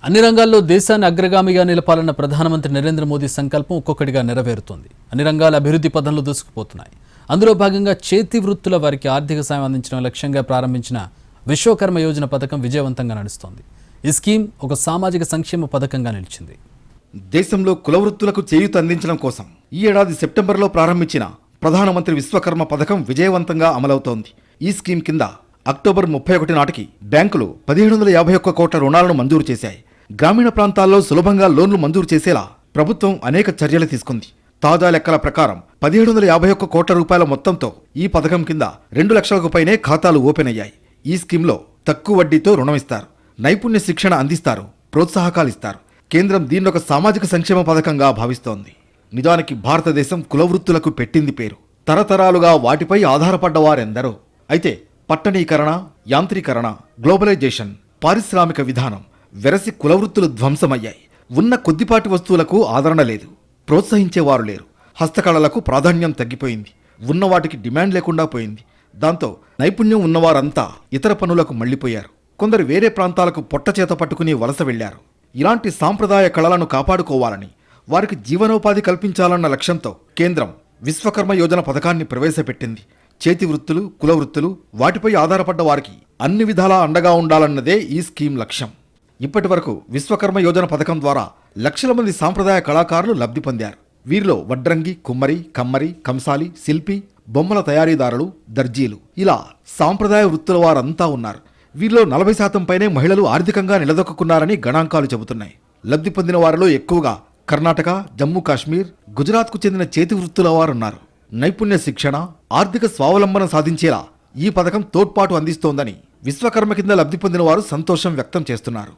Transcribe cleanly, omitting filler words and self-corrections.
అన్ని రంగాల్లో దేశాన్ని అగ్రగామిగా నిలపాలన్న ప్రధానమంత్రి నరేంద్ర మోదీ సంకల్పం ఒక్కొక్కటిగా నెరవేరుతోంది. అన్ని రంగాల అభివృద్ధి పథంలో దూసుకుపోతున్నాయి. అందులో భాగంగా చేతి వృత్తుల వారికి ఆర్థిక సాయం అందించడం లక్ష్యంగా ప్రారంభించిన విశ్వకర్మ యోజన పథకం విజయవంతంగా నడుస్తోంది. ఈ స్కీమ్ ఒక సామాజిక సంక్షేమ పథకంగా నిలిచింది. దేశంలో కుల వృత్తులకు చేయూత అందించడం కోసం ఈ ఏడాది సెప్టెంబర్లో ప్రారంభించిన ప్రధానమంత్రి విశ్వకర్మ పథకం విజయవంతంగా అమలవుతోంది. ఈ స్కీమ్ కింద అక్టోబర్ 31 నాటికి బ్యాంకులు 1751 కోట్ల రుణాలను మంజూరు చేశాయి. గ్రామీణ ప్రాంతాల్లో సులభంగా లోన్లు మంజూరు చేసేలా ప్రభుత్వం అనేక చర్యలు తీసుకుంది. తాజా లెక్కల ప్రకారం 1751 కోట్ల రూపాయల మొత్తంతో ఈ పథకం కింద 2 లక్షలకు పైనే ఖాతాలు ఓపెన్ అయ్యాయి. ఈ స్కీమ్లో తక్కువ వడ్డీతో రుణం ఇస్తారు, నైపుణ్య శిక్షణ అందిస్తారు, ప్రోత్సాహకాలు ఇస్తారు. కేంద్రం దీన్నొక సామాజిక సంక్షేమ పథకంగా భావిస్తోంది. నిజానికి భారతదేశం కులవృత్తులకు పెట్టింది పేరు. తరతరాలుగా వాటిపై ఆధారపడ్డవారెందరో. అయితే పట్టణీకరణ, యాంత్రీకరణ, గ్లోబలైజేషన్, పారిశ్రామిక విధానం వెరసి కులవృత్తులు ధ్వంసమయ్యాయి. ఉన్న కొద్దిపాటి వస్తువులకు ఆదరణ లేదు, ప్రోత్సహించేవారు లేరు. హస్తకళలకు ప్రాధాన్యం తగ్గిపోయింది, ఉన్నవాటికి డిమాండ్ లేకుండా పోయింది. దాంతో నైపుణ్యం ఉన్నవారంతా ఇతర పనులకు మళ్లిపోయారు. కొందరు వేరే ప్రాంతాలకు పొట్టచేత పట్టుకుని వలస వెళ్లారు. ఇలాంటి సాంప్రదాయ కళలను కాపాడుకోవాలని, వారికి జీవనోపాధి కల్పించాలన్న లక్ష్యంతో కేంద్రం విశ్వకర్మ యోజన పథకాన్ని ప్రవేశపెట్టింది. చేతి వృత్తులు, కుల వృత్తులు, వాటిపై ఆధారపడ్డ వారికి అన్ని విధాలా అండగా ఉండాలన్నదే ఈ స్కీమ్ లక్ష్యం. ఇప్పటి వరకు విశ్వకర్మ యోజన పథకం ద్వారా లక్షల మంది సాంప్రదాయ కళాకారులు లబ్ధి పొందారు. వీరిలో వడ్రంగి, కుమ్మరి, కమ్మరి, కంసాలి, శిల్పి, బొమ్మల తయారీదారులు, దర్జీలు, ఇలా సాంప్రదాయ వృత్తుల వారంతా ఉన్నారు. వీరిలో 40% పైనే మహిళలు ఆర్థికంగా నిలదొక్కున్నారని గణాంకాలు చెబుతున్నాయి. లబ్ధి పొందిన వారిలో ఎక్కువగా కర్ణాటక, జమ్మూ కాశ్మీర్, గుజరాత్కు చెందిన చేతి వృత్తుల వారున్నారు. నైపుణ్య శిక్షణ, ఆర్థిక స్వావలంబన సాధించేలా ఈ పథకం తోడ్పాటు అందిస్తోందని విశ్వకర్మ కింద లబ్ధి పొందిన వారు సంతోషం వ్యక్తం చేస్తున్నారు.